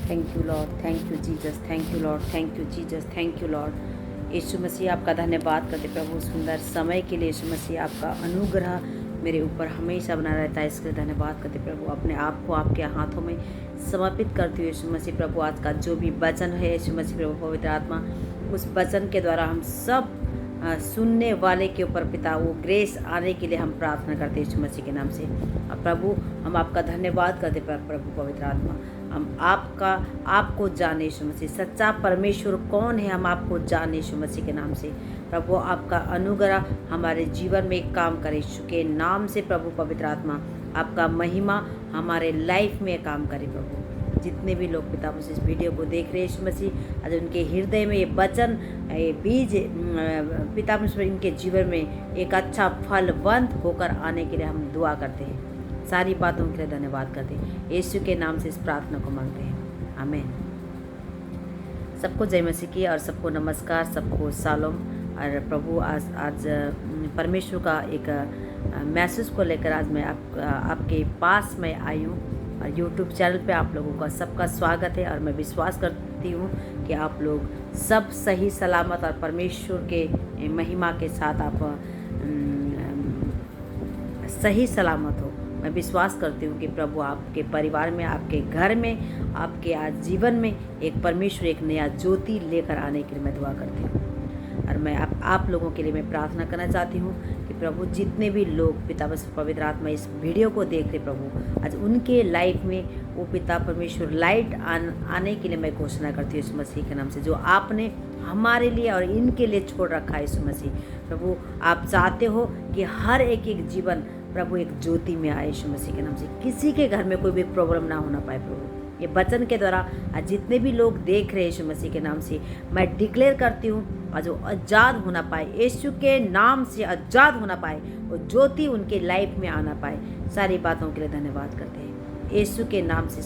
Thank you lord, thank you Jesus, thank you lord, thank you Jesus, thank you lord. Yeshu Masih आपका धन्यवाद करते प्रभु, सुंदर समय के लिए। यीशु मसीह आपका अनुग्रह मेरे ऊपर हमेशा बना रहता है, इसके लिए धन्यवाद करते प्रभु। अपने आप को आपके हाथों में समर्पित करती हूँ यीशु मसीह प्रभु। आज का जो भी वचन है यीशु मसीह प्रभु, पवित्र आत्मा उस वचन के द्वारा हम सब सुनने वाले के ऊपर पिता वो ग्रेस आने के लिए हम प्रार्थना करते हैं यीशु मसीह के नाम से। और प्रभु हम आपका धन्यवाद करते प्रभु, पवित्र आत्मा हम आपको जाने यीशु मसीह। सच्चा परमेश्वर कौन है हम आपको जाने यीशु मसीह के नाम से। प्रभु आपका अनुग्रह हमारे जीवन में एक काम करे यीशु के नाम से प्रभु, पवित्र आत्मा आपका महिमा हमारे लाइफ में काम करे प्रभु। जितने भी लोग पिता मुझे इस वीडियो को देख रहे हैं यीशु मसीह, आज उनके हृदय में ये वचन, ये बीज पिता मुझे इनके जीवन में एक अच्छा फलवंत होकर आने के लिए हम दुआ करते हैं। सारी बातों के लिए धन्यवाद करते हैं, यीशु के नाम से इस प्रार्थना को मांगते हैं, आमीन। सबको जय मसीह की और सबको नमस्कार, सबको शालोम। और प्रभु आज परमेश्वर का एक मैसेज को लेकर आज मैं आपके पास में आई हूँ। और यूट्यूब चैनल पे आप लोगों का सबका स्वागत है। और मैं विश्वास करती हूँ कि आप लोग सब सही सलामत और परमेश्वर के महिमा के साथ आप सही सलामत हो। मैं विश्वास करती हूँ कि प्रभु आपके परिवार में, आपके घर में, आपके आज जीवन में एक परमेश्वर एक नया ज्योति लेकर आने के लिए मैं दुआ करती हूँ। और मैं आप लोगों के लिए मैं प्रार्थना करना चाहती हूँ कि प्रभु जितने भी लोग पिता पवित्र आत्मा इस वीडियो को देख रहे प्रभु, आज उनके लाइफ में वो पिता परमेश्वर लाइट आने के लिए मैं घोषणा करती हूँ यीशु मसीह के नाम से। जो आपने हमारे लिए और इनके लिए छोड़ रखा है यीशु मसीह प्रभु, आप चाहते हो कि हर एक जीवन प्रभु एक ज्योति में आए यीशु मसीह के नाम से। किसी के घर में कोई भी प्रॉब्लम ना होना पाए प्रभु। ये वचन के द्वारा आज जितने भी लोग देख रहे हैं यीशु मसीह के नाम से मैं डिक्लेयर करती हूँ, और जो आज़ाद होना पाए यीशु के नाम से, आज़ाद होना पाए, वो ज्योति उनके लाइफ में आना पाए। सारी बातों के लिए धन्यवाद करते हैं, यीशु के नाम से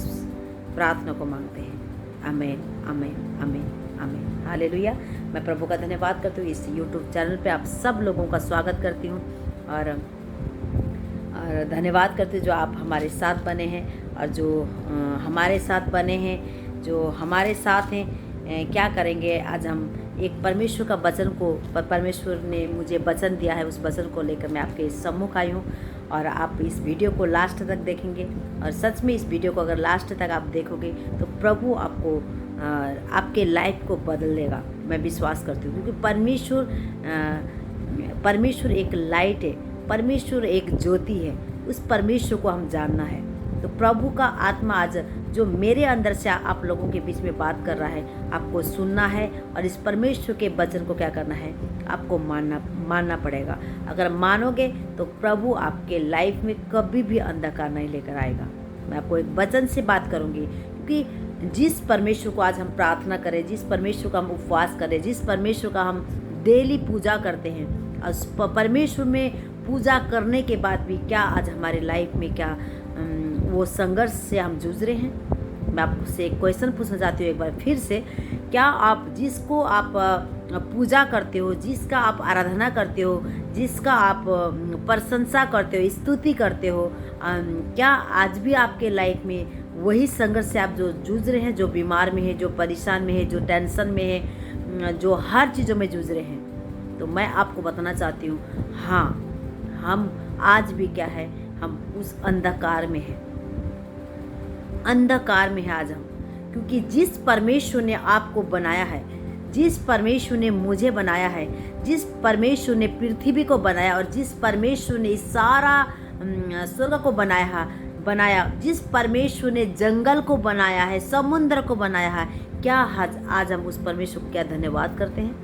प्रार्थना को मांगते हैं, आमीन, आमीन, आमीन, आमीन, हालेलुया। मैं प्रभु का धन्यवाद करती हूँ। इस यूट्यूब चैनल पे आप सब लोगों का स्वागत करती हूँ और धन्यवाद करते जो आप हमारे साथ बने हैं और जो हमारे साथ बने हैं, जो हमारे साथ हैं। क्या करेंगे आज हम एक परमेश्वर का वचन को, परमेश्वर ने मुझे वचन दिया है, उस वचन को लेकर मैं आपके सम्मुख आई हूँ। और आप इस वीडियो को लास्ट तक देखेंगे और सच में इस वीडियो को अगर लास्ट तक आप देखोगे तो प्रभु आपको आपके लाइफ को बदल देगा। मैं विश्वास करती हूँ क्योंकि परमेश्वर एक लाइट है, परमेश्वर एक ज्योति है। उस परमेश्वर को हम जानना है। तो प्रभु का आत्मा आज जो मेरे अंदर से आप लोगों के बीच में बात कर रहा है, आपको सुनना है और इस परमेश्वर के वचन को क्या करना है, आपको मानना पड़ेगा। अगर मानोगे तो प्रभु आपके लाइफ में कभी भी अंधकार नहीं लेकर आएगा। मैं आपको एक वचन से बात करूंगी क्योंकि जिस परमेश्वर को आज हम प्रार्थना करें, जिस परमेश्वर का हम उपवास करें, जिस परमेश्वर का हम डेली पूजा करते हैं, उस परमेश्वर में पूजा करने के बाद भी क्या आज हमारे लाइफ में क्या वो संघर्ष से हम जूझ रहे हैं। मैं आपसे एक क्वेश्चन पूछना चाहती हूँ एक बार फिर से, क्या आप जिसको आप पूजा करते हो, जिसका आप आराधना करते हो, जिसका आप प्रशंसा करते हो, स्तुति करते हो, क्या आज भी आपके लाइफ में वही संघर्ष से आप जो जूझ रहे हैं, जो बीमार में है, जो परेशान में है, जो टेंशन में है, जो हर चीज़ों में जूझ रहे हैं? तो मैं आपको बताना चाहती हूँ, हाँ, हम आज भी क्या है, हम उस अंधकार में हैं, अंधकार में है आज हम। क्योंकि जिस परमेश्वर ने आपको बनाया है, जिस परमेश्वर ने मुझे बनाया है, जिस परमेश्वर ने पृथ्वी को बनाया और जिस परमेश्वर ने इस सारा स्वर्ग को बनाया, जिस परमेश्वर ने जंगल को बनाया है, समुद्र को बनाया है, क्या आज हम उस परमेश्वर को क्या धन्यवाद करते हैं?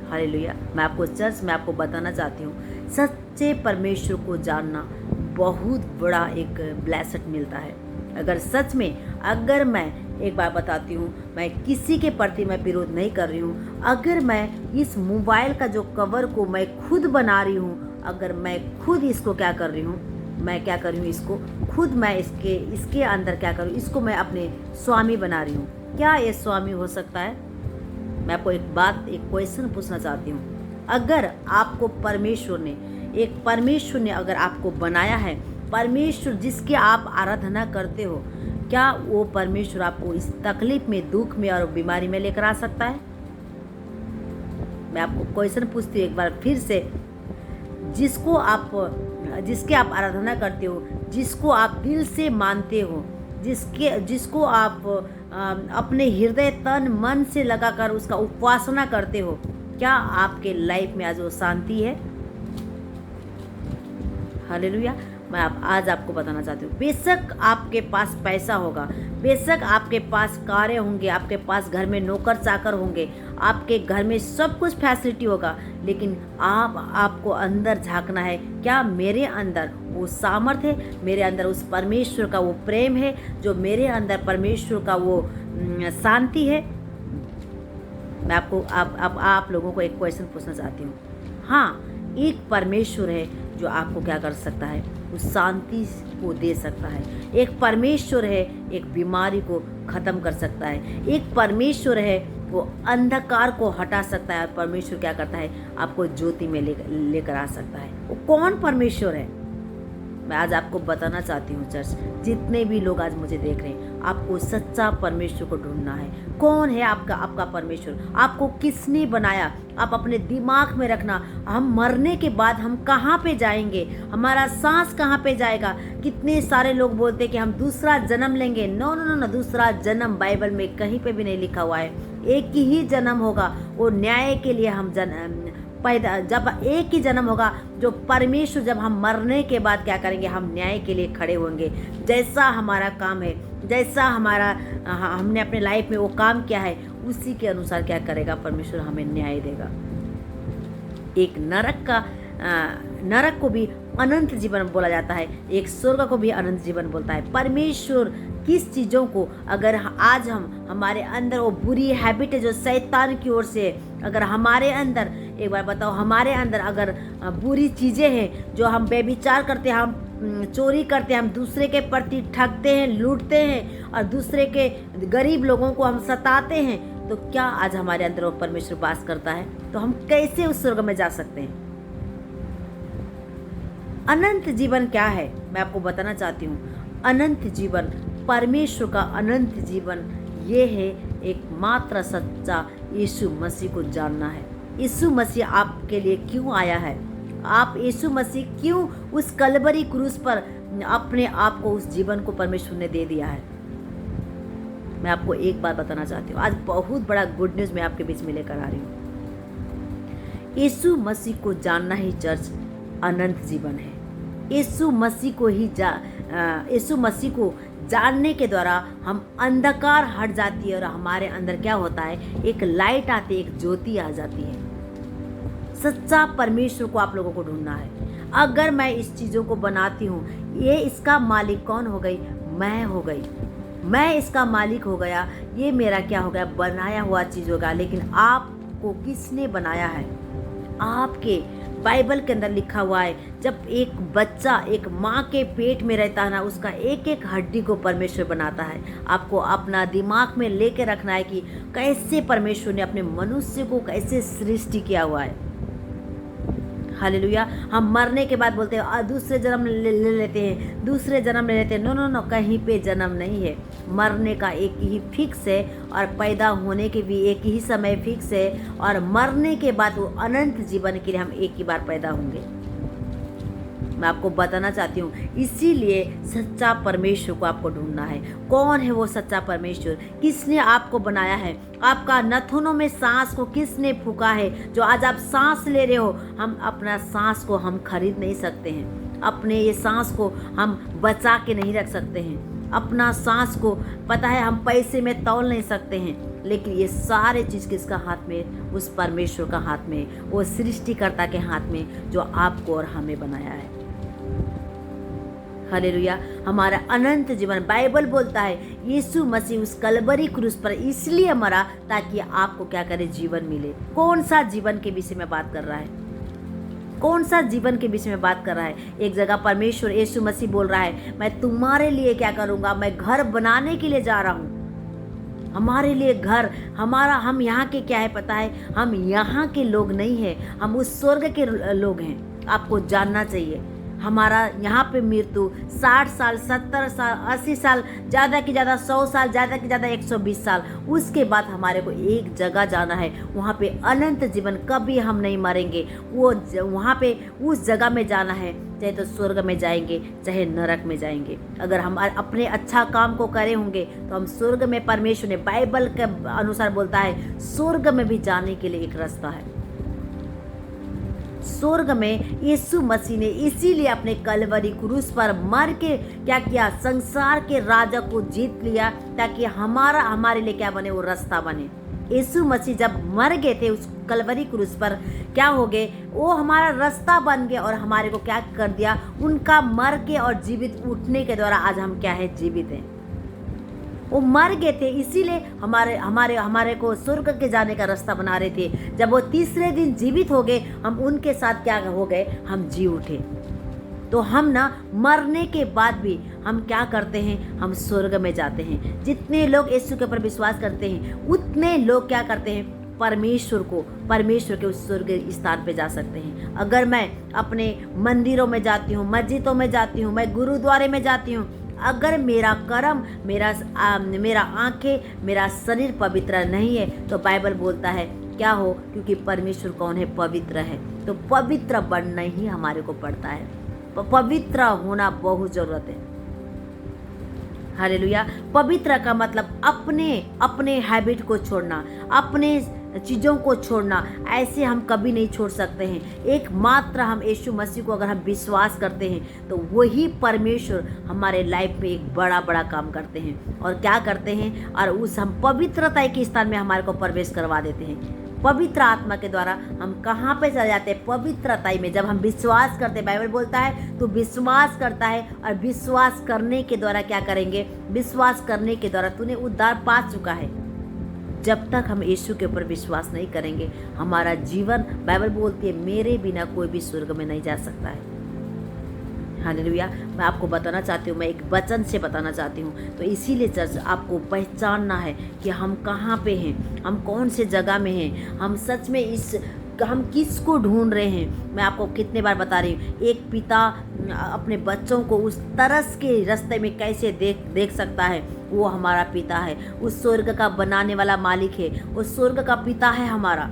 हालेलुया। मैं आपको चर्च में आपको बताना चाहती हूँ, सच्चे परमेश्वर को जानना बहुत बड़ा एक ब्लेसड मिलता है। अगर सच में, अगर मैं एक बार बताती हूँ, मैं किसी के प्रति मैं विरोध नहीं कर रही हूँ। अगर मैं इस मोबाइल का जो कवर को मैं खुद बना रही हूँ, अगर मैं खुद इसको क्या कर रही हूँ, मैं क्या कर रही हूँ, इसको खुद मैं इसके अंदर क्या कर रही हूँ, इसको मैं अपने स्वामी बना रही हूँ। क्या ये स्वामी हो सकता है? मैं आपको एक क्वेश्चन पूछना चाहती हूँ। अगर आपको परमेश्वर ने अगर आपको बनाया है, परमेश्वर जिसकी आप आराधना करते हो, क्या वो परमेश्वर आपको इस तकलीफ में, दुख में और बीमारी में लेकर आ सकता है? मैं आपको क्वेश्चन पूछती हूँ एक बार फिर से। जिसके आप आराधना करते हो, जिसको आप दिल से मानते हो, जिसको आप अपने हृदय तन मन से लगाकर उसका उपासना करते हो, क्या आपके लाइफ में आज वो शांति है? हालेलुया। मैं आज आपको बताना चाहती हूँ, बेशक आपके पास पैसा होगा, बेशक आपके पास कारें होंगे, आपके पास घर में नौकर चाकर होंगे, आपके घर में सब कुछ फैसिलिटी होगा, लेकिन आपको अंदर झांकना है। क्या मेरे अंदर वो सामर्थ्य है? मेरे अंदर उस परमेश्वर का वो प्रेम है? जो मेरे अंदर परमेश्वर का वो शांति है? मैं आपको आप लोगों को एक क्वेश्चन पूछना चाहती हूँ। हाँ, एक परमेश्वर है जो आपको क्या कर सकता है, उस शांति को दे सकता है। एक परमेश्वर है, एक बीमारी को ख़त्म कर सकता है। एक परमेश्वर है, वो अंधकार को हटा सकता है। और परमेश्वर क्या करता है, आपको ज्योति में लेकर आ सकता है। वो कौन परमेश्वर है? मैं आज आपको बताना चाहती हूँ चर्च, जितने भी लोग आज मुझे देख रहे हैं, आपको सच्चा परमेश्वर को ढूंढना है। कौन है आपका परमेश्वर? आपको किसने बनाया? आप अपने दिमाग में रखना, हम मरने के बाद हम कहाँ पे जाएंगे, हमारा सांस कहाँ पे जाएगा। कितने सारे लोग बोलते हैं कि हम दूसरा जन्म लेंगे। नो नो नो नो, दूसरा जन्म बाइबल में कहीं पे भी नहीं लिखा हुआ है। एक ही जन्म होगा, वो न्याय के लिए हम पैदा, जब एक ही जन्म होगा, जो परमेश्वर जब हम मरने के बाद क्या करेंगे, हम न्याय के लिए खड़े होंगे। जैसा हमारा काम है, जैसा हमने अपने लाइफ में वो काम किया है, उसी के अनुसार क्या करेगा परमेश्वर, हमें न्याय देगा। एक नरक को भी अनंत जीवन बोला जाता है, एक स्वर्ग को भी अनंत जीवन बोलता है। परमेश्वर किस चीज़ों को, अगर आज हमारे अंदर वो बुरी हैबिट है जो शैतान की ओर से, अगर हमारे अंदर, एक बार बताओ, हमारे अंदर अगर बुरी चीज़ें हैं, जो हम बेविचार करते हैं, हम चोरी करते हैं, हम दूसरे के प्रति ठगते हैं, लूटते हैं, और दूसरे के गरीब लोगों को हम सताते हैं, तो क्या आज हमारे अंदर वो परमेश्वर वास करता है? तो हम कैसे उस स्वर्ग में जा सकते हैं? अनंत जीवन क्या है, मैं आपको बताना चाहती हूँ। अनंत जीवन, परमेश्वर का अनंत जीवन, ये है एकमात्र सच्चा यीशु मसीह को जानना है। यीशु मसीह आपके लिए क्यों आया है? आप यीशु मसीह क्यों उस कलवरी क्रूस पर अपने आप को, उस जीवन को परमेश्वर ने दे दिया है? मैं आपको एक बात बताना चाहती हूँ, आज बहुत बड़ा गुड न्यूज़ मैं आपके बीच में लेकर आ रही हूँ। यीशु मसीह को जानना ही चर्च अनंत जीवन है। यीशु मसीह को जानने के द्वारा हम अंधकार हट जाती है, और हमारे अंदर क्या होता है, एक लाइट आती है, एक ज्योति आ जाती है। सच्चा परमेश्वर को आप लोगों को ढूंढना है। अगर मैं इस चीज़ों को बनाती हूँ, ये इसका मालिक कौन हो गई? मैं हो गई। मैं इसका मालिक हो गया, ये मेरा क्या हो गया? बनाया हुआ चीज़ होगा। लेकिन आपको किसने बनाया है? आपके बाइबल के अंदर लिखा हुआ है, जब एक बच्चा एक माँ के पेट में रहता है ना, उसका एक एक हड्डी को परमेश्वर बनाता है। आपको अपना दिमाग में लेके रखना है कि कैसे परमेश्वर ने अपने मनुष्य को कैसे सृष्टि किया हुआ है। हालेलुया। हम मरने के बाद बोलते हैं दूसरे जन्म ले लेते हैं, दूसरे जन्म ले लेते हैं। नो नो नो, कहीं पे जन्म नहीं है। मरने का एक ही फिक्स है, और पैदा होने के भी एक ही समय फिक्स है, और मरने के बाद वो अनंत जीवन के लिए हम एक ही बार पैदा होंगे। मैं आपको बताना चाहती हूँ, इसीलिए सच्चा परमेश्वर को आपको ढूंढना है। कौन है वो सच्चा परमेश्वर? किसने आपको बनाया है? आपका नथुनों में सांस को किसने फूंका है? जो आज आप सांस ले रहे हो, हम अपना सांस को हम खरीद नहीं सकते हैं। अपने ये सांस को हम बचा के नहीं रख सकते हैं। अपना सांस को पता है हम पैसे में तौल नहीं सकते हैं, लेकिन ये सारे चीज़ किसका हाथ में? उस परमेश्वर का हाथ में, वो सृष्टिकर्ता के हाथ में, जो आपको और हमें बनाया है। हालेलुया। हमारा अनंत जीवन, बाइबल बोलता है यीशु मसीह उस कलवरी क्रूस पर इसलिए मरा ताकि आपको क्या करे? जीवन मिले। कौन सा जीवन के विषय में बात कर रहा है? कौन सा जीवन के विषय में बात कर रहा है? एक जगह परमेश्वर यीशु मसीह बोल रहा है, मैं तुम्हारे लिए क्या करूँगा? मैं घर बनाने के लिए जा रहा हूँ। हमारे लिए घर, हम यहाँ के क्या है पता है? हम यहाँ के लोग नहीं हैं, हम उस स्वर्ग के लोग हैं। आपको जानना चाहिए। हमारा यहाँ पे मृत्यु 60 साल, 70 साल, 80 साल, ज़्यादा की ज़्यादा 100 साल, ज़्यादा की ज़्यादा 120 साल। उसके बाद हमारे को एक जगह जाना है, वहाँ पे अनंत जीवन, कभी हम नहीं मरेंगे। वहाँ पे उस जगह में जाना है, चाहे तो स्वर्ग में जाएंगे चाहे नरक में जाएंगे। अगर हम अपने अच्छा काम को करे होंगे तो हम स्वर्ग में, परमेश्वर ने बाइबल के अनुसार बोलता है स्वर्ग में भी जाने के लिए एक रास्ता है। स्वर्ग में यीशु मसीह ने इसीलिए अपने कलवरी क्रूस पर मर के क्या किया, संसार के राजा को जीत लिया, ताकि हमारे लिए क्या बने, वो रास्ता बने। यीशु मसीह जब मर गए थे उस कलवरी क्रूस पर, क्या हो गए, वो हमारा रास्ता बन गया और हमारे को क्या कर दिया, उनका मर के और जीवित उठने के द्वारा आज हम क्या है, जीवित हैं। वो मर गए थे इसीलिए हमारे को स्वर्ग के जाने का रास्ता बना रहे थे। जब वो तीसरे दिन जीवित हो गए, हम उनके साथ क्या हो गए, हम जी उठे। तो हम ना मरने के बाद भी हम क्या करते हैं, हम स्वर्ग में जाते हैं। जितने लोग यीशु के ऊपर विश्वास करते हैं उतने लोग क्या करते हैं, परमेश्वर के उस स्वर्ग स्थान पे जा सकते हैं। अगर मैं अपने मंदिरों में जाती हूँ, मस्जिदों में जाती हूँ, मैं गुरुद्वारे में जाती हूँ, अगर मेरा कर्म, मेरा आंखें, मेरा शरीर पवित्र नहीं है तो बाइबल बोलता है क्या हो, क्योंकि परमेश्वर कौन है, पवित्र है। तो पवित्र बनना ही हमारे को पड़ता है, पवित्र होना बहुत जरूरत है। हालेलुया। पवित्र का मतलब अपने हैबिट को छोड़ना, अपने चीज़ों को छोड़ना। ऐसे हम कभी नहीं छोड़ सकते हैं। एकमात्र हम यीशु मसीह को अगर हम विश्वास करते हैं तो वही परमेश्वर हमारे लाइफ में एक बड़ा काम करते हैं। और क्या करते हैं, और उस हम पवित्रता के स्थान में हमारे को प्रवेश करवा देते हैं। पवित्र आत्मा के द्वारा हम कहाँ पे चले जाते हैं, पवित्रता में। जब हम विश्वास करते हैं, बाइबल बोलता है तो विश्वास करता है, और विश्वास करने के द्वारा क्या करेंगे, विश्वास करने के द्वारा तूने उद्धार पा चुका है। जब तक हम यीशु के ऊपर विश्वास नहीं करेंगे, हमारा जीवन, बाइबल बोलती है मेरे बिना कोई भी स्वर्ग में नहीं जा सकता है। हालेलुया। मैं आपको बताना चाहती हूँ, मैं एक वचन से बताना चाहती हूँ। तो इसीलिए चर्च आपको पहचानना है कि हम कहाँ पे हैं, हम कौन से जगह में हैं, हम सच में हम किसको ढूंढ रहे हैं। मैं आपको कितने बार बता रही हूँ, एक पिता अपने बच्चों को उस तरस के रास्ते में कैसे देख सकता है, वो हमारा पिता है। उस स्वर्ग का बनाने वाला मालिक है, उस स्वर्ग का पिता है हमारा।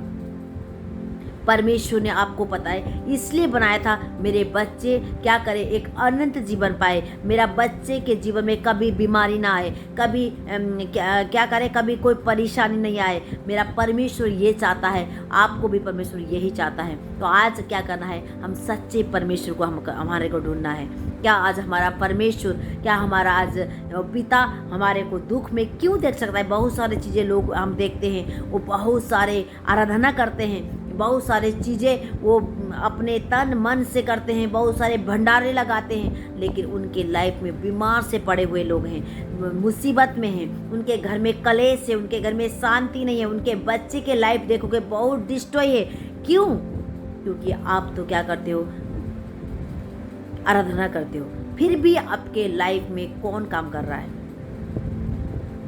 परमेश्वर ने आपको पता है इसलिए बनाया था, मेरे बच्चे क्या करें, एक अनंत जीवन पाए। मेरा बच्चे के जीवन में कभी बीमारी ना आए, कभी क्या करे, कभी कोई परेशानी नहीं आए। मेरा परमेश्वर ये चाहता है, आपको भी परमेश्वर यही चाहता है। तो आज क्या करना है, हम सच्चे परमेश्वर को हमारे को ढूंढना है। क्या आज हमारा परमेश्वर, क्या हमारा आज पिता हमारे को दुख में क्यों देख सकता है। बहुत सारी चीज़ें लोग हम देखते हैं, वो बहुत सारे आराधना करते हैं, बहुत सारे चीज़ें वो अपने तन मन से करते हैं, बहुत सारे भंडारे लगाते हैं, लेकिन उनके लाइफ में बीमार से पड़े हुए लोग हैं, मुसीबत में हैं, उनके घर में कलेश है, उनके घर में शांति नहीं है, उनके बच्चे के लाइफ देखोगे बहुत डिस्ट्रॉय है। क्यों? क्योंकि आप तो क्या करते हो, आराधना करते हो, फिर भी आपके लाइफ में कौन काम कर रहा है?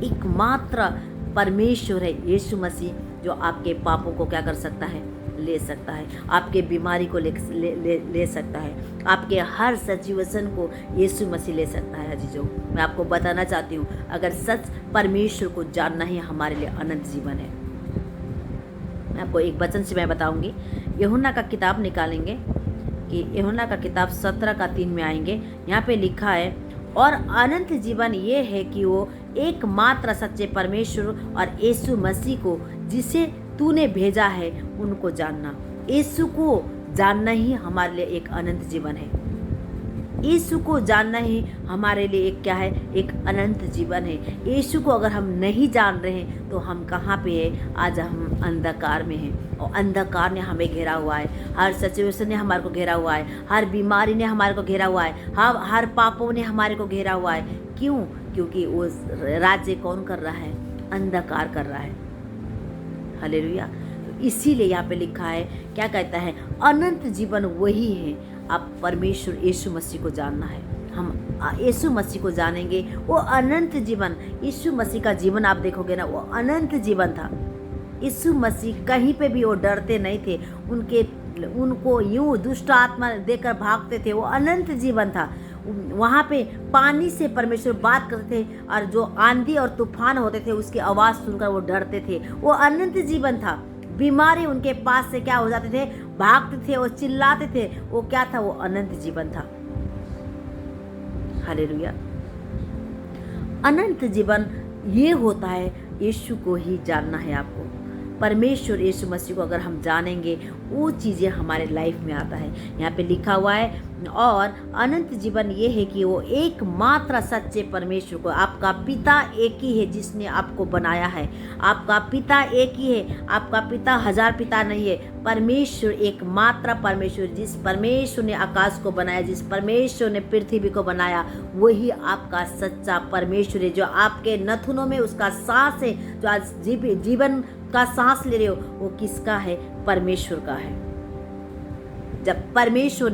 एकमात्र परमेश्वर है यीशु मसीह, जो आपके पापों को क्या कर सकता है, ले सकता है, आपके बीमारी को ले सकता है, आपके हर सिचुएशन को यीशु मसीह ले सकता है। अजीजों, मैं आपको बताना चाहती हूँ, अगर सच परमेश्वर को जानना ही हमारे लिए अनंत जीवन है। मैं आपको एक वचन से मैं बताऊंगी, यूहन्ना का किताब निकालेंगे कि यूहन्ना का किताब 17:3 में आएंगे। यहाँ पे लिखा है, और अनंत जीवन ये है कि वो एकमात्र सच्चे परमेश्वर और यीशु मसीह को जिसे तूने भेजा है उनको जानना। यीशु को जानना ही हमारे लिए एक अनंत जीवन है। यीशु को जानना ही हमारे लिए एक क्या है, एक अनंत जीवन है। यीशु को अगर हम नहीं जान रहे हैं तो हम कहाँ पे हैं? आज हम अंधकार में हैं, और अंधकार ने हमें घेरा हुआ है, हर सिचुएशन ने हमारे को घेरा हुआ है, हर बीमारी ने हमारे को घेरा हुआ है, हर पापों ने हमारे को घेरा हुआ है। क्यों? क्योंकि वो राज्य कौन कर रहा है? अंधकार कर रहा है। हालेलुया। तो इसीलिए यहाँ पे लिखा है, क्या कहता है, अनंत जीवन वही है। आप परमेश्वर यीशु मसीह को जानना है। हम यीशु मसीह को जानेंगे, वो अनंत जीवन। यीशु मसीह का जीवन आप देखोगे ना, वो अनंत जीवन था। यीशु मसीह कहीं पे भी वो डरते नहीं थे, उनके उनको यूं दुष्ट आत्मा देकर भागते थे, वो अनंत जीवन था। वहाँ पे पानी से परमेश्वर बात करते थे और जो आंधी और तूफान होते थे उसकी आवाज़ सुनकर वो डरते थे। वो अनंत जीवन था। बीमारी उनके पास से क्या हो जाते थे, भागते थे, वो चिल्लाते थे। वो क्या था, वो अनंत जीवन था। हालेलुया। अनंत जीवन ये होता है, यीशु को ही जानना है आपको। परमेश्वर यीशु मसीह को अगर हम जानेंगे, वो चीज़ें हमारे लाइफ में आता है। यहाँ पे लिखा हुआ है, और अनंत जीवन ये है कि वो एकमात्र सच्चे परमेश्वर को, आपका पिता एक ही है जिसने आपको बनाया है। आपका पिता एक ही है, आपका पिता हजार पिता नहीं है। परमेश्वर एकमात्र परमेश्वर, जिस परमेश्वर ने आकाश को बनाया, जिस परमेश्वर ने पृथ्वी को बनाया, वही आपका सच्चा परमेश्वर है। जो आपके नथुनों में उसका सांस है, जो आज जीवन का सांस ले रहे हो, वो किसका है, परमेश्वर का है। जब परमेश्वर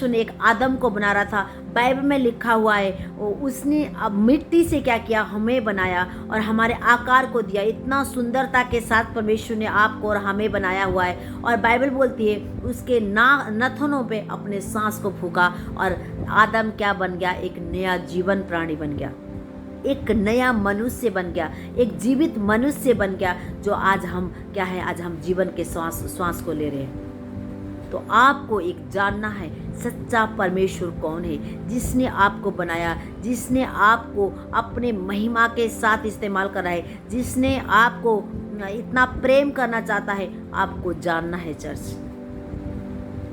ने एक आदम को बना रहा था, बाइबल में लिखा हुआ है, उसने अब मिट्टी से क्या किया, हमें बनाया और हमारे आकार को दिया। इतना सुंदरता के साथ परमेश्वर ने आपको और हमें बनाया हुआ है। और बाइबल बोलती है उसके नथनों पे अपने सांस को फूका और आदम क्या बन गया, एक नया जीवन प्राणी बन गया, एक नया मनुष्य बन गया, एक जीवित मनुष्य बन गया। जो आज हम क्या है, आज हम जीवन के श्वास को ले रहे हैं। तो आपको एक जानना है, सच्चा परमेश्वर कौन है, जिसने आपको बनाया, जिसने आपको अपने महिमा के साथ इस्तेमाल करा है, जिसने आपको इतना प्रेम करना चाहता है। आपको जानना है चर्च।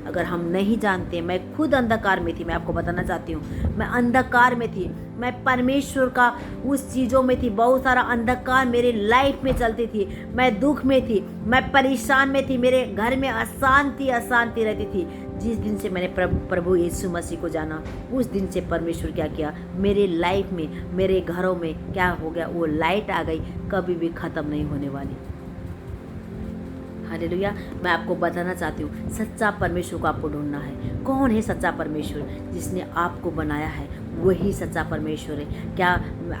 अगर हम नहीं जानते, मैं खुद अंधकार में थी, मैं आपको बताना चाहती हूँ, मैं अंधकार में थी, मैं परमेश्वर का उस चीज़ों में थी, बहुत सारा अंधकार मेरे लाइफ में चलती थी, मैं दुख में थी, मैं परेशान में थी, मेरे घर में अशांति रहती थी। जिस दिन से मैंने प्रभु यीशु मसीह को जाना, उस दिन से परमेश्वर क्या किया, मेरे लाइफ में, मेरे घरों में क्या हो गया, वो लाइट आ गई, कभी भी ख़त्म नहीं होने वाली। हालेलुया। मैं आपको बताना चाहती हूँ, सच्चा परमेश्वर को आपको ढूंढना है। कौन है सच्चा परमेश्वर? जिसने आपको बनाया है, वही सच्चा परमेश्वर है। क्या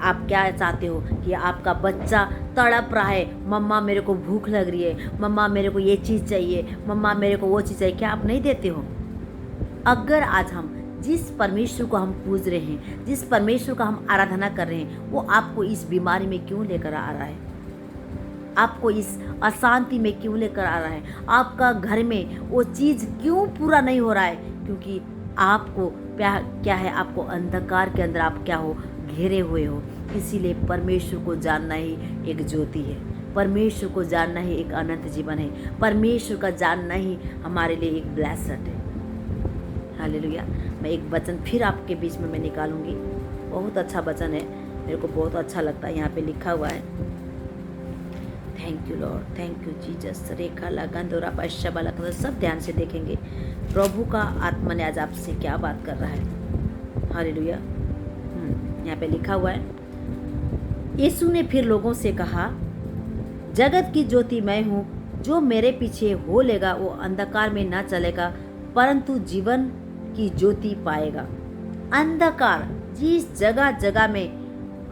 आप क्या चाहते हो कि आपका बच्चा तड़प रहा है, मम्मा मेरे को भूख लग रही है, मम्मा मेरे को ये चीज़ चाहिए, मम्मा मेरे को वो चीज़ चाहिए, क्या आप नहीं देते हो? अगर आज हम जिस परमेश्वर को हम पूज रहे हैं, जिस परमेश्वर का हम आराधना कर रहे हैं, वो आपको इस बीमारी में क्यों लेकर आ रहा है, आपको इस अशांति में क्यों लेकर आ रहा है, आपका घर में वो चीज़ क्यों पूरा नहीं हो रहा है? क्योंकि आपको क्या है, आपको अंधकार के अंदर आप क्या हो, घेरे हुए हो। इसीलिए परमेश्वर को जानना ही एक ज्योति है, परमेश्वर को जानना ही एक अनंत जीवन है, परमेश्वर का जानना ही हमारे लिए एक ब्लेसड है। हालेलुया। मैं एक वचन फिर आपके बीच में मैं निकालूंगी, बहुत अच्छा वचन है, मेरे को बहुत अच्छा लगता है। यहाँ पे लिखा हुआ है, thank you lord, thank you Jesus. रेखा लगंदोरा पश्चिम लगन, सब ध्यान से देखेंगे प्रभु का आत्मा ने आज आपसे क्या बात कर रहा है। हालेलुया। यहाँ पे लिखा हुआ है, यीशु ने फिर लोगों से कहा, जगत की ज्योति मैं हूँ, जो मेरे पीछे हो लेगा वो अंधकार में न चलेगा परंतु जीवन की ज्योति पाएगा। अंधकार जिस जगह में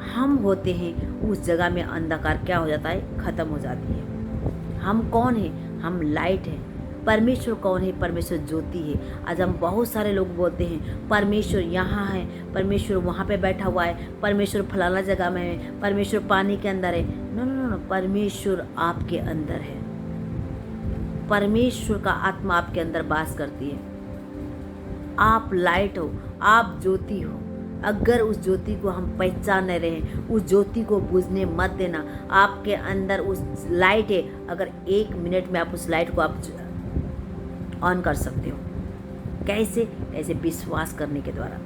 हम होते हैं, उस जगह में अंधकार क्या हो जाता है, खत्म हो जाती है। हम कौन हैं? हम लाइट हैं। परमेश्वर कौन है? परमेश्वर ज्योति है। आज हम बहुत सारे लोग बोलते हैं परमेश्वर यहाँ है, परमेश्वर वहाँ पे बैठा हुआ है, परमेश्वर फलाना जगह में है, परमेश्वर पानी के अंदर है। नो नो नो, परमेश्वर आपके अंदर है। परमेश्वर का आत्मा आपके अंदर वास करती है। आप लाइट हो, आप ज्योति हो। अगर उस ज्योति को हम पहचान नहीं रहे हैं, उस ज्योति को बुझने मत देना। आपके अंदर उस लाइट है, अगर 1 मिनट में आप उस लाइट को आप ऑन कर सकते हो। कैसे? ऐसे विश्वास करने के द्वारा,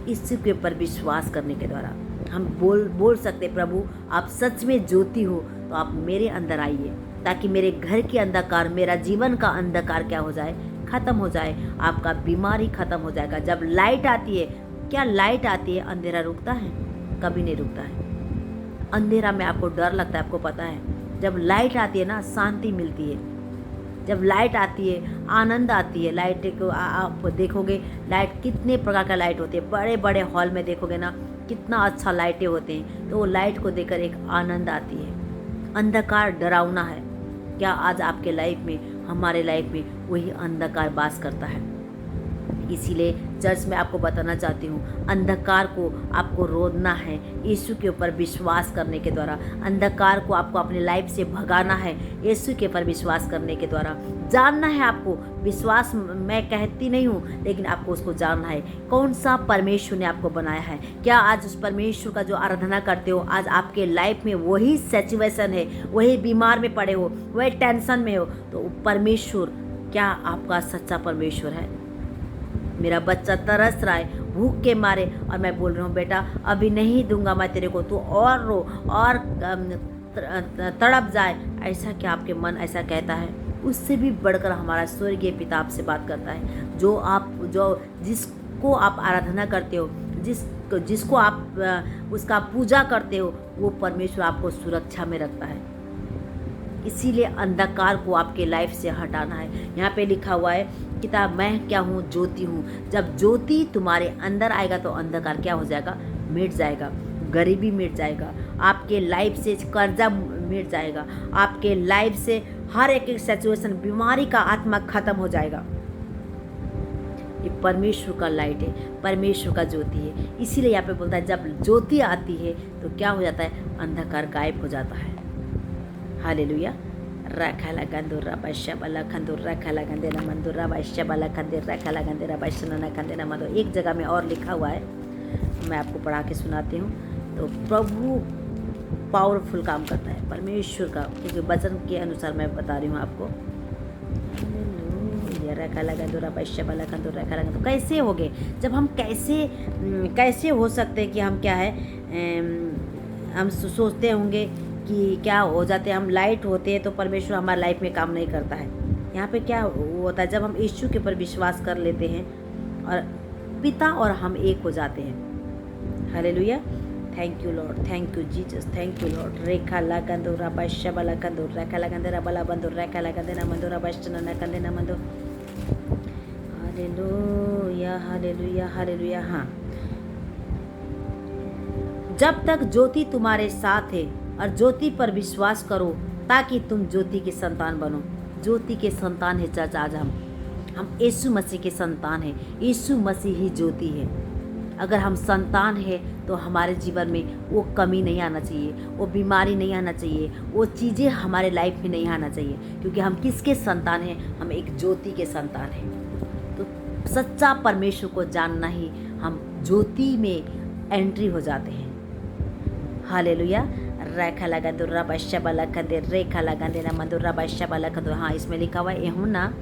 इसके ऊपर विश्वास करने के द्वारा हम बोल सकते, प्रभु आप सच में ज्योति हो, तो आप मेरे अंदर आइए, ताकि मेरे घर के अंधकार, मेरा जीवन का अंधकार क्या हो जाए, खत्म हो जाए। आपका बीमारी खत्म हो जाएगा। जब लाइट आती है, क्या लाइट आती है, अंधेरा रुकता है? कभी नहीं रुकता है। अंधेरा में आपको डर लगता है, आपको पता है। जब लाइट आती है ना, शांति मिलती है। जब लाइट आती है, आनंद आती है। लाइट को आप देखोगे, लाइट कितने प्रकार का लाइट होते हैं। बड़े बड़े हॉल में देखोगे ना, कितना अच्छा लाइटें होते हैं, तो वो लाइट को देखकर एक आनंद आती है। अंधकार डरावना है। क्या आज आपके लाइफ में हमारे लाइफ में वही अंधकार वास करता है। इसीलिए चर्च में आपको बताना चाहती हूँ, अंधकार को आपको रोकना है यीशु के ऊपर विश्वास करने के द्वारा। अंधकार को आपको अपनी लाइफ से भगाना है यीशु के ऊपर विश्वास करने के द्वारा। जानना है आपको, विश्वास मैं कहती नहीं हूँ, लेकिन आपको उसको जानना है कौन सा परमेश्वर ने आपको बनाया है। क्या आज उस परमेश्वर का जो आराधना करते हो, आज आपके लाइफ में वही सिचुएशन है, वही बीमार में पड़े हो, वही टेंशन में हो, तो परमेश्वर क्या आपका सच्चा परमेश्वर है? मेरा बच्चा तरस रहा है भूख के मारे, और मैं बोल रहा हूँ बेटा अभी नहीं दूंगा मैं तेरे को, तू और रो और तड़प जाए, ऐसा क्या आपके मन ऐसा कहता है? उससे भी बढ़कर हमारा स्वर्गीय पिता आपसे बात करता है। जो जिसको आप आराधना करते हो, जिसको आप उसका पूजा करते हो, वो परमेश्वर आपको सुरक्षा में रखता है। इसीलिए अंधकार को आपके लाइफ से हटाना है। यहाँ पे लिखा हुआ है किताब, मैं क्या हूँ? ज्योति हूँ। जब ज्योति तुम्हारे अंदर आएगा तो अंधकार क्या हो जाएगा? मिट जाएगा, गरीबी मिट जाएगा, आपके लाइफ से कर्जा मिट जाएगा, आपके लाइफ से हर एक सिचुएशन, बीमारी का आत्मा खत्म हो जाएगा। ये परमेश्वर का लाइट है, परमेश्वर का ज्योति है। इसीलिए यहाँ पे बोलता है जब ज्योति आती है तो क्या हो जाता है? अंधकार गायब हो जाता है। हालेलुया। रखला गंदुरा बशबला खंदुरा खला गंदेना मंदुरा बशबला खंदेरा खला गंदेरा बशनना खंदेना मंदो। एक जगह में और लिखा हुआ है, मैं आपको पढ़ा के सुनाती हूँ। तो प्रभु पावरफुल काम करता है परमेश्वर का, क्योंकि वचन के अनुसार मैं बता रही हूँ आपको। तो कैसे हो गए? जब हम कैसे हो सकते हैं कि हम क्या है, हम सोचते होंगे कि क्या हो जाते हैं, हम लाइट होते हैं तो परमेश्वर हमारी लाइफ में काम नहीं करता है। यहाँ पे क्या होता है? जब हम यीशु के ऊपर विश्वास कर लेते हैं और पिता और हम एक हो जाते हैं। Hallelujah. Thank you lord, thank you Jesus, thank you lord. रेखा ला गंदोरा बाशा बला कंदोर रेखा ला गंदेरा बला बंदोर रेखा ला गंदेना मंदोरा बाशना ना कंदेना मंदो। Hallelujah hallelujah hallelujah. हाँ, जब तक ज्योति तुम्हारे साथ है और ज्योति पर विश्वास करो ताकि तुम ज्योति के संतान बनो। ज्योति के संतान है चर्च। आज हम यीशु मसीह के संतान हैं। यीशु मसीह ही ज्योति है। अगर हम संतान हैं तो हमारे जीवन में वो कमी नहीं आना चाहिए, वो बीमारी नहीं आना चाहिए, वो चीज़ें हमारे लाइफ में नहीं आना चाहिए, क्योंकि हम किसके संतान हैं? हम एक ज्योति के संतान हैं। तो सच्चा परमेश्वर को जानना ही हम ज्योति में एंट्री हो जाते हैं। हालेलुया। रेखा लगा दुर्रा बश्या बला खंदे रेखा लगा देना मंदुर्रा बश्या बला खंदो। हाँ, इसमें लिखा हुआ है यूहन्ना,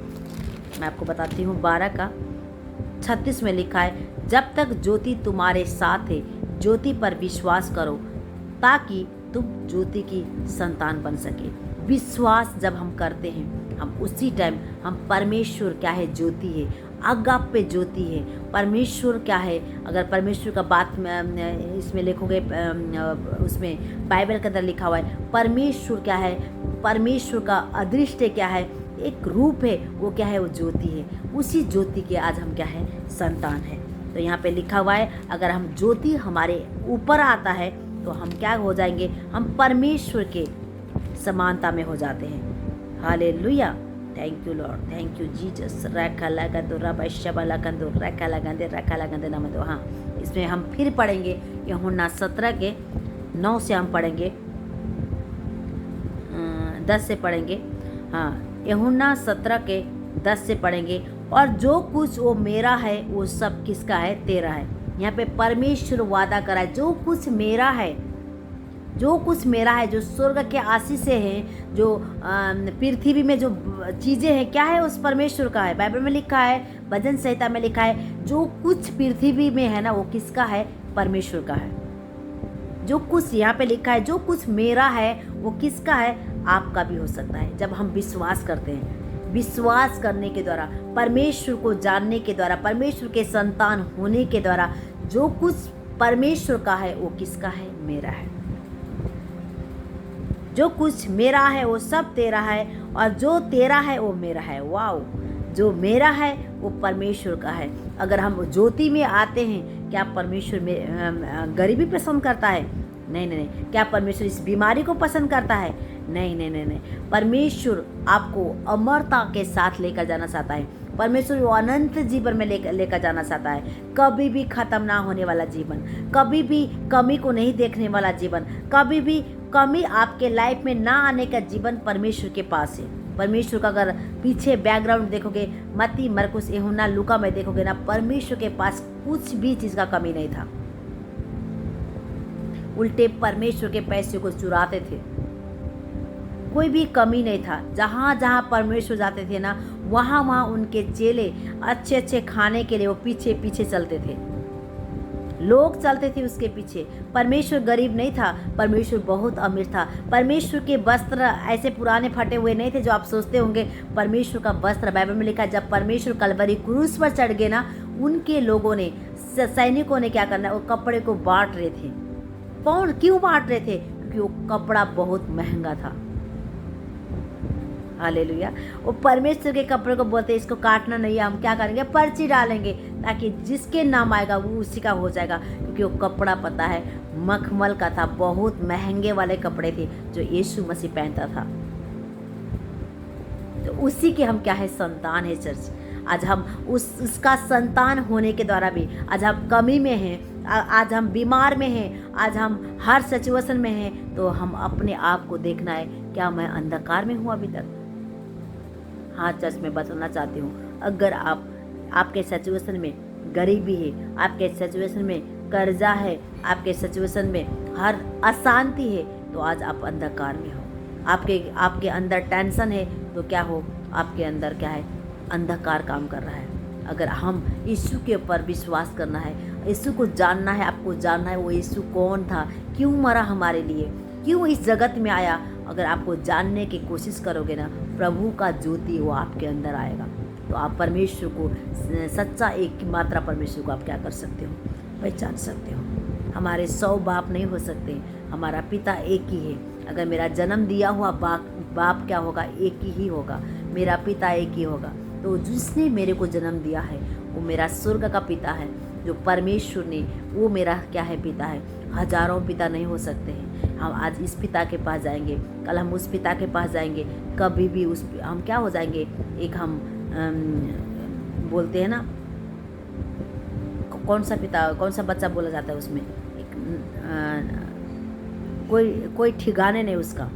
मैं आपको बताती हूँ 12:36 में लिखा है, जब तक ज्योति तुम्हारे साथ है ज्योति पर विश्वास करो ताकि तुम ज्योति की संतान बन सके। विश्वास जब हम करते हैं, हम उसी टाइम हम परमेश्वर क्या है? ज्योति है, अगाप पे ज्योति है। परमेश्वर क्या है? अगर परमेश्वर का बात इसमें लिखोगे, उसमें बाइबल के अंदर लिखा हुआ है परमेश्वर क्या है? परमेश्वर का अदृश्य क्या है? एक रूप है, वो क्या है? वो ज्योति है। उसी ज्योति के आज हम क्या है? संतान है। तो यहाँ पे लिखा हुआ है अगर हम ज्योति हमारे ऊपर आता है तो हम क्या हो जाएंगे? हम परमेश्वर के समानता में हो जाते हैं। Hallelujah. Thank you lord, thank you Jesus. रेखा लगा दो रबा शबला कंदो रेखा लगंदे नम दो। हाँ, इसमें हम फिर पढ़ेंगे यूहन्ना 17:9 से हम पढ़ेंगे, 10 से पढ़ेंगे। हाँ, यूहन्ना 17:10 से पढ़ेंगे। और जो कुछ वो मेरा है वो सब किसका है? तेरा है। यहाँ पे परमेश्वर वादा करा है, जो कुछ मेरा है, जो कुछ मेरा है, जो स्वर्ग के आशीष हैं, जो पृथ्वी में जो चीज़ें हैं, क्या है? उस परमेश्वर का है। बाइबल में लिखा है, भजन संहिता में लिखा है, जो कुछ पृथ्वी में है ना वो किसका है? परमेश्वर का है। जो कुछ यहाँ पे लिखा है, जो कुछ मेरा है वो किसका है? आपका भी हो सकता है। जब हम विश्वास करते हैं, विश्वास करने के द्वारा, परमेश्वर को जानने के द्वारा, परमेश्वर के संतान होने के द्वारा, जो कुछ परमेश्वर का है वो किसका है? मेरा है। जो कुछ मेरा है वो सब तेरा है, और जो तेरा है वो मेरा है। वाओ, जो मेरा है वो परमेश्वर का है। अगर हम ज्योति में आते हैं, क्या परमेश्वर में गरीबी पसंद करता है? नहीं नहीं नहीं। क्या परमेश्वर इस बीमारी को पसंद करता है? नहीं नहीं नहीं नहीं, परमेश्वर आपको अमरता के साथ लेकर जाना चाहता है। परमेश्वर वो अनंत जीवन में लेकर जाना चाहता है। कभी भी खत्म ना होने वाला जीवन, कभी भी कमी को नहीं देखने वाला जीवन, कभी भी कमी आपके लाइफ में ना आने का जीवन परमेश्वर के पास है। परमेश्वर का अगर पीछे बैकग्राउंड देखोगे, मत्ती, मरकुस, यूहन्ना, लूका में देखोगे ना, परमेश्वर के पास कुछ भी चीज़ का कमी नहीं था। उल्टे परमेश्वर के पैसे को चुराते थे, कोई भी कमी नहीं था। जहाँ जहाँ परमेश्वर जाते थे ना, वहाँ वहाँ उनके चेले अच्छे अच्छे खाने के लिए वो पीछे पीछे चलते थे, लोग चलते थे उसके पीछे। परमेश्वर गरीब नहीं था, परमेश्वर बहुत अमीर था। परमेश्वर के वस्त्र ऐसे पुराने फटे हुए नहीं थे जो आप सोचते होंगे। परमेश्वर का वस्त्र, बाइबल में लिखा है, जब परमेश्वर कलवरी क्रूस पर चढ़ गए ना, उनके लोगों ने, सैनिकों ने क्या करना, वो कपड़े को बांट रहे थे। कौन, क्यों बांट रहे थे? क्योंकि वो कपड़ा बहुत महंगा था। हालेलुया। वो परमेश्वर के कपड़े को बोलते हैं, इसको काटना नहीं है, हम क्या करेंगे, पर्ची डालेंगे, ताकि जिसके नाम आएगा वो उसी का हो जाएगा। क्योंकि वो कपड़ा, पता है, मखमल का था, बहुत महंगे वाले कपड़े थे जो यीशु मसीह पहनता था। तो उसी के हम क्या है, संतान है चर्च। आज हम उसका संतान होने के द्वारा भी आज हम कमी में हैं, आज हम बीमार में हैं, आज हम हर सिचुएशन में हैं। तो हम अपने आप को देखना है, क्या मैं अंधकार में हूँ अभी तक? हाँ चर्च, में बताना चाहती हूँ, अगर आपके सिचुएशन में गरीबी है, आपके सिचुएशन में कर्जा है, आपके सिचुएशन में हर अशांति है, तो आज आप अंधकार में हो। आपके अंदर टेंशन है, तो क्या हो, आपके अंदर क्या है, अंधकार काम कर रहा है। अगर हम यीशु के ऊपर विश्वास करना है, यीशु को जानना है, आपको जानना है वो यीशु कौन था, क्यों मरा हमारे लिए, क्यों इस जगत में आया। अगर आपको जानने की कोशिश करोगे ना, प्रभु का ज्योति वो आपके अंदर आएगा। तो आप परमेश्वर को, सच्चा एक मात्रा परमेश्वर को आप क्या कर सकते हो, पहचान सकते हो। हमारे 100 बाप नहीं हो सकते, हमारा पिता एक ही है। अगर मेरा जन्म दिया हुआ बाप क्या होगा, एक ही होगा, मेरा पिता एक ही होगा। तो जिसने मेरे को जन्म दिया है वो मेरा स्वर्ग का पिता है, जो परमेश्वर ने, वो मेरा क्या है, पिता है। हजारों पिता नहीं हो सकते हैं। हम आज इस पिता के पास जाएंगे, कल हम उस पिता के पास जाएंगे, कभी भी हम क्या हो जाएंगे, एक हम बोलते हैं ना, कौन सा पिता, कौन सा बच्चा बोला जाता है उसमें, एक कोई ठिकाने नहीं उसका,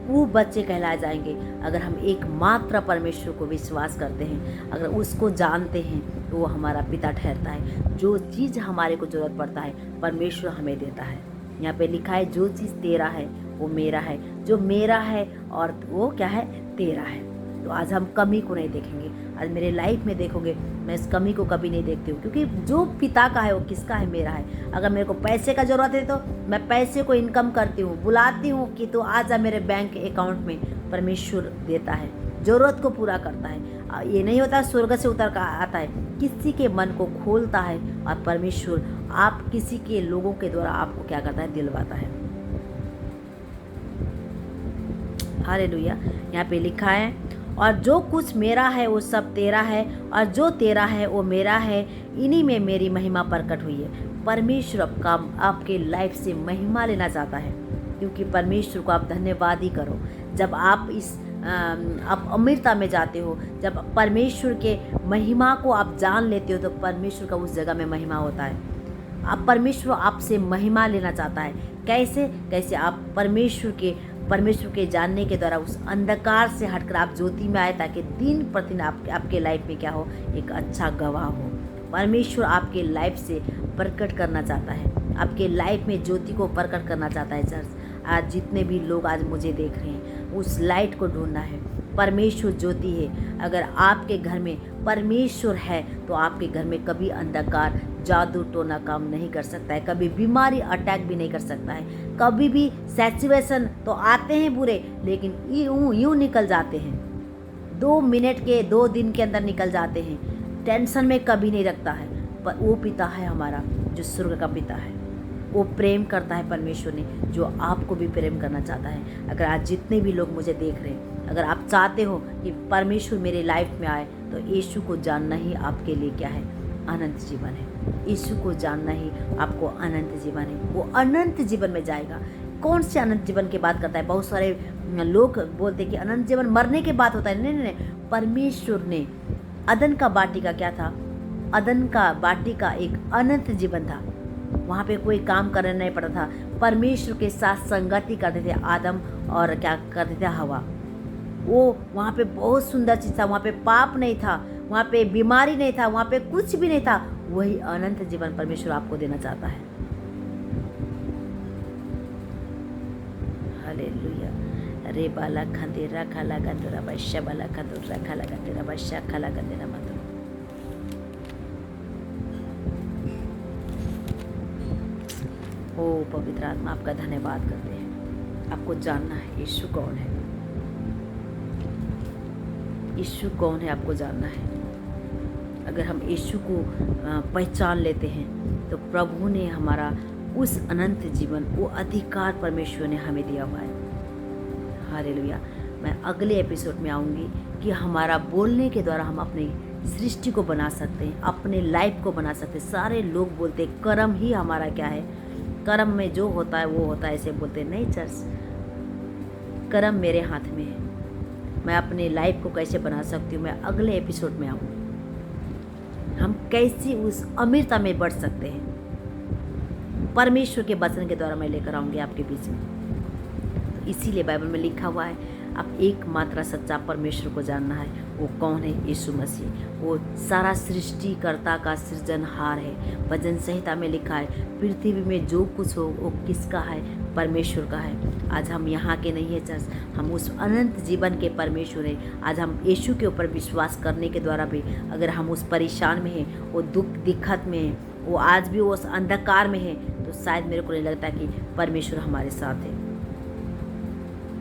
वो बच्चे कहलाए जाएंगे। अगर हम एकमात्र परमेश्वर को विश्वास करते हैं, अगर उसको जानते हैं, तो वो हमारा पिता ठहरता है। जो चीज़ हमारे को ज़रूरत पड़ता है परमेश्वर हमें देता है। यहाँ पे लिखा है, जो चीज़ तेरा है वो मेरा है, जो मेरा है और वो क्या है, तेरा है। तो आज हम कमी को नहीं देखेंगे। आज मेरे लाइफ में देखोगे, मैं इस कमी को कभी नहीं देखती हूँ, क्योंकि जो पिता का है वो किसका है, मेरा है। अगर मेरे को पैसे का ज़रूरत है तो मैं पैसे को इनकम करती हूँ, बुलाती हूँ कि तो आ जा मेरे बैंक अकाउंट में। परमेश्वर देता है, ज़रूरत को पूरा करता है। ये नहीं होता स्वर्ग से उतर कर आता है, किसी के मन को खोलता है और परमेश्वर आप किसी के लोगों के द्वारा आपको क्या करता है, दिलवाता है। हालेलुया। यहाँ पे लिखा है, और जो कुछ मेरा है वो सब तेरा है, और जो तेरा है वो मेरा है, इन्हीं में मेरी महिमा प्रकट हुई है। परमेश्वर आपके लाइफ से महिमा लेना चाहता है, क्योंकि परमेश्वर को आप धन्यवाद ही करो। जब आप अमृता में जाते हो, जब परमेश्वर के महिमा को आप जान लेते हो, तो परमेश्वर का उस जगह में महिमा होता है। आप परमेश्वर आपसे महिमा लेना चाहता है। कैसे आप परमेश्वर के जानने के द्वारा उस अंधकार से हटकर आप ज्योति में आए, ताकि दिन प्रतिदिन आपके लाइफ में क्या हो, एक अच्छा गवाह हो। परमेश्वर आपके लाइफ से प्रकट करना चाहता है, आपके लाइफ में ज्योति को प्रकट करना चाहता है। चर्च, आज जितने भी लोग आज मुझे देख रहे हैं, उस लाइट को ढूंढना है। परमेश्वर ज्योति है। अगर आपके घर में परमेश्वर है, तो आपके घर में कभी अंधकार, जादू टोना काम नहीं कर सकता है, कभी बीमारी अटैक भी नहीं कर सकता है। कभी भी सिचुएशन तो आते हैं बुरे, लेकिन यूं निकल जाते हैं, 2 मिनट के, 2 दिन के अंदर निकल जाते हैं। टेंशन में कभी नहीं रखता है। पर वो पिता है हमारा जो स्वर्ग का पिता है, वो प्रेम करता है। परमेश्वर ने जो आपको भी प्रेम करना चाहता है। अगर आज जितने भी लोग मुझे देख रहे हैं, अगर आप चाहते हो कि परमेश्वर मेरे लाइफ में आए, तो यीशु को जानना ही आपके लिए क्या है, अनंत जीवन है। यीशु को जानना ही आपको अनंत जीवन है। वो अनंत जीवन में जाएगा। कौन से अनंत जीवन की बात करता है? बहुत सारे लोग बोलते हैं कि अनंत जीवन मरने के बाद होता है। नहीं नहीं नहीं, परमेश्वर ने अदन का वाटिका क्या था? अदन का वाटिका एक अनंत जीवन था। वहाँ पे कोई काम करना नहीं पड़ता था। परमेश्वर के साथ संगति करते थे आदम और क्या करते थे? हवा। वो वहाँ पे बहुत सुंदर चीज़ था। वहाँ पे पाप नहीं था, वहाँ पे बीमारी नहीं था, वहाँ पे कुछ भी नहीं था। वही अनंत जीवन परमेश्वर आपको देना चाहता है। हालेलुया। रे बाला खंदेरा खाला गंदरा बशा बाला खंदरा खाला गंदरा बशा खाला गंदरा मत। ओ पवित्र आत्मा, आपका धन्यवाद करते हैं। आपको जानना है यीशु कौन है। यीशु कौन है आपको जानना है। अगर हम यीशु को पहचान लेते हैं तो प्रभु ने हमारा उस अनंत जीवन, वो अधिकार परमेश्वर ने हमें दिया हुआ है। हालेलुया। मैं अगले एपिसोड में आऊँगी कि हमारा बोलने के द्वारा हम अपनी सृष्टि को बना सकते हैं, अपने लाइफ को बना सकते हैं। सारे लोग बोलते हैं कर्म ही हमारा क्या है, कर्म में जो होता है वो होता है, ऐसे बोलते हैं। नहीं चर्च, कर्म मेरे हाथ में है। मैं अपने लाइफ को कैसे बना सकती हूँ, मैं अगले एपिसोड में आऊँगी। हम कैसे उस अमीरता में बढ़ सकते हैं, परमेश्वर के वचन के द्वारा मैं लेकर आऊँगी आपके बीच में। तो इसीलिए बाइबल में लिखा हुआ है, अब एकमात्र सच्चा परमेश्वर को जानना है। वो कौन है? यीशु मसीह। वो सारा सृष्टिकर्ता का सृजनहार है। भजन संहिता में लिखा है, पृथ्वी में जो कुछ हो वो किसका है? परमेश्वर का है। आज हम यहाँ के नहीं है चर्च, हम उस अनंत जीवन के परमेश्वर हैं। आज हम यीशु के ऊपर विश्वास करने के द्वारा भी, अगर हम उस परेशान में हैं, वो दुख दिक्कत में है, वो आज भी उस अंधकार में है, तो शायद मेरे को नहीं लगता कि परमेश्वर हमारे साथ है।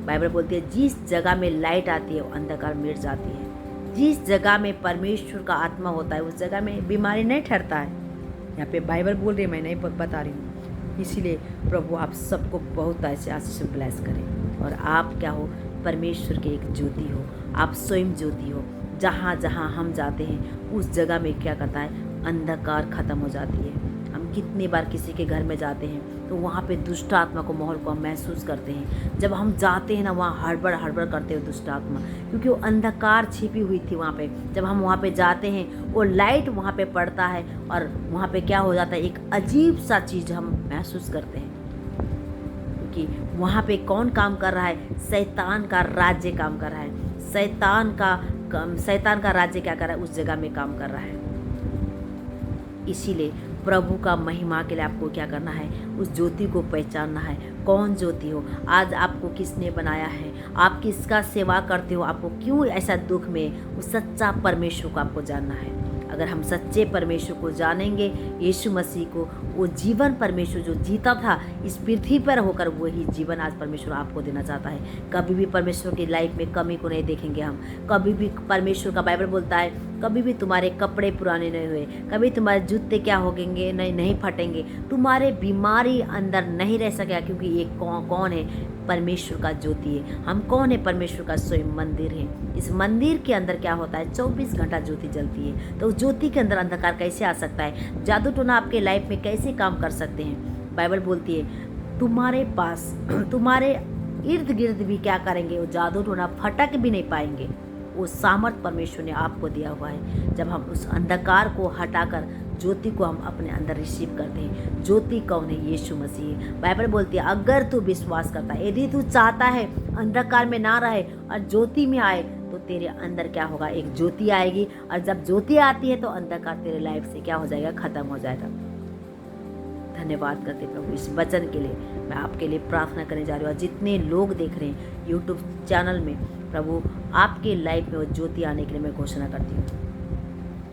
बाइबल बोलती है, जिस जगह में लाइट आती है वो अंधकार मिट जाती है। जिस जगह में परमेश्वर का आत्मा होता है उस जगह में बीमारी नहीं ठहरता है। यहाँ पे बाइबल बोल रही है, मैं नहीं बता रही हूँ। इसीलिए प्रभु आप सबको बहुत ऐसे आशीष ब्लेस करें। और आप क्या हो? परमेश्वर के एक ज्योति हो। आप स्वयं ज्योति हो। जहाँ जहाँ हम जाते हैं उस जगह में क्या करता है? अंधकार खत्म हो जाती है। हम कितनी बार किसी के घर में जाते हैं तो वहाँ पे दुष्ट आत्मा को, माहौल को हम महसूस करते हैं। जब हम जाते हैं ना, वहाँ हड़बड़ हड़बड़ करते हैं दुष्ट आत्मा, क्योंकि वो अंधकार छिपी हुई थी वहाँ पे। जब हम वहाँ पे जाते हैं, वो लाइट वहाँ पे पड़ता है और वहाँ पे क्या हो जाता है? एक अजीब सा चीज़ हम महसूस करते हैं। क्योंकि वहाँ पे कौन काम कर रहा है? शैतान का राज्य काम कर रहा है। शैतान का राज्य क्या कर रहा है? उस जगह में काम कर रहा है। इसीलिए प्रभु का महिमा के लिए आपको क्या करना है? उस ज्योति को पहचानना है। कौन ज्योति हो? आज आपको किसने बनाया है? आप किसका सेवा करते हो? आपको क्यों ऐसा दुख में? उस सच्चा परमेश्वर को आपको जानना है। अगर हम सच्चे परमेश्वर को जानेंगे, यीशु मसीह को, वो जीवन परमेश्वर जो जीता था इस पृथ्वी पर होकर, वही जीवन आज परमेश्वर आपको देना चाहता है। कभी भी परमेश्वर की लाइफ में कमी को नहीं देखेंगे हम। कभी भी परमेश्वर का बाइबल बोलता है, कभी भी तुम्हारे कपड़े पुराने नहीं हुए, कभी तुम्हारे जूते क्या होंगे? नहीं फटेंगे, तुम्हारे बीमारी अंदर नहीं रह सकेगा, क्योंकि ये कौन है? परमेश्वर का ज्योति है। हम कौन है? परमेश्वर का स्वयं मंदिर है। इस मंदिर के अंदर क्या होता है? 24 घंटा ज्योति जलती है। तो ज्योति के अंदर अंधकार कैसे आ सकता है? जादू टोना आपके लाइफ में कैसे काम कर सकते हैं? बाइबल बोलती है, तुम्हारे पास, तुम्हारे इर्द गिर्द भी क्या करेंगे? वो जादू टोना फटक भी नहीं पाएंगे। वो सामर्थ परमेश्वर ने आपको दिया हुआ है। जब हम उस अंधकार को हटाकर ज्योति को हम अपने अंदर रिसीव करते हैं। ज्योति कौन है? यीशु मसीह। बाइबल बोलती है, अगर तू विश्वास करता है, यदि तू चाहता है अंधकार में ना रहे और ज्योति में आए, तो तेरे अंदर क्या होगा? एक ज्योति आएगी। और जब ज्योति आती है तो अंधकार तेरे लाइफ से क्या हो जाएगा? खत्म हो जाएगा। धन्यवाद करते प्रभु इस वचन के लिए। मैं आपके लिए प्रार्थना करने जा रही हूँ। और जितने लोग देख रहे हैं यूट्यूब चैनल में, प्रभु आपके लाइफ में वो ज्योति आने के लिए मैं घोषणा करती हूँ।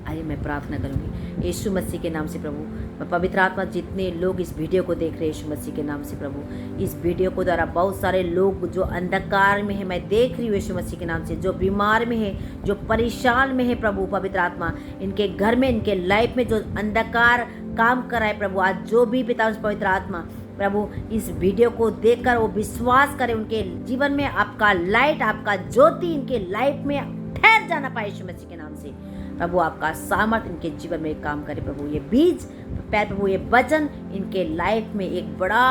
आइए मैं प्रार्थना करूँगी यीशु मसीह के नाम से। प्रभु मैं पवित्र आत्मा, जितने लोग इस वीडियो को देख रहे हैं यीशु मसीह के नाम से, प्रभु इस वीडियो को द्वारा बहुत सारे लोग जो अंधकार में है, मैं देख रही हूँ यीशु मसीह के नाम से, जो बीमार में है, जो परेशान में है, प्रभु पवित्र आत्मा इनके घर में, इनके लाइफ में जो अंधकार काम कर रहा है, प्रभु आज जो भी पिता पवित्र आत्मा, प्रभु इस वीडियो को देखकर वो विश्वास करें, उनके जीवन में आपका लाइट, आपका ज्योति इनके लाइफ में ठहर जाना पाए यीशु मसीह के नाम से। प्रभु आपका सामर्थ इनके जीवन में काम करे प्रभु। ये बीज प्रभु, ये वचन इनके लाइफ में एक बड़ा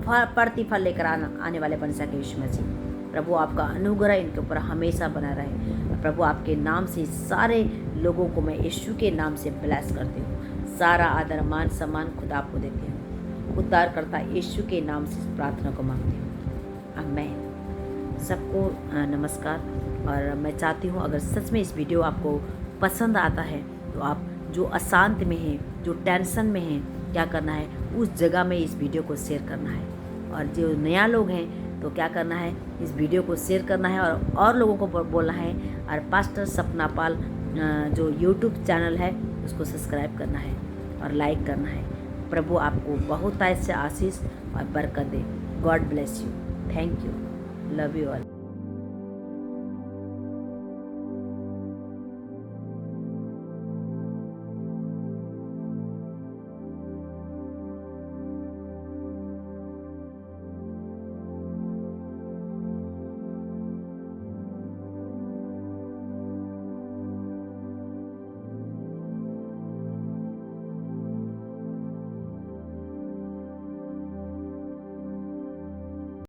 प्रतिफल लेकर आने वाले बन सके यीशु मसीह। प्रभु आपका अनुग्रह इनके ऊपर हमेशा बना रहे। प्रभु आपके नाम से सारे लोगों को मैं यीशु के नाम से ब्लेस करती हूँ। सारा आदर मान सम्मान खुद आपको देती हूँ। उद्धारकर्ता यीशु के नाम से प्रार्थना को मांगती हूँ, आमीन। सबको नमस्कार। और मैं चाहती हूँ अगर सच में इस वीडियो आपको पसंद आता है तो आप जो अशांत में हैं, जो टेंशन में हैं, क्या करना है उस जगह में इस वीडियो को शेयर करना है। और जो नया लोग हैं तो क्या करना है, इस वीडियो को शेयर करना है और लोगों को बोलना है। और पास्टर सपना पाल जो यूट्यूब चैनल है उसको सब्सक्राइब करना है और लाइक करना है। प्रभु आपको बहुत ऐसे आशीष और बरकत दे। God bless you. Thank you. Love you all.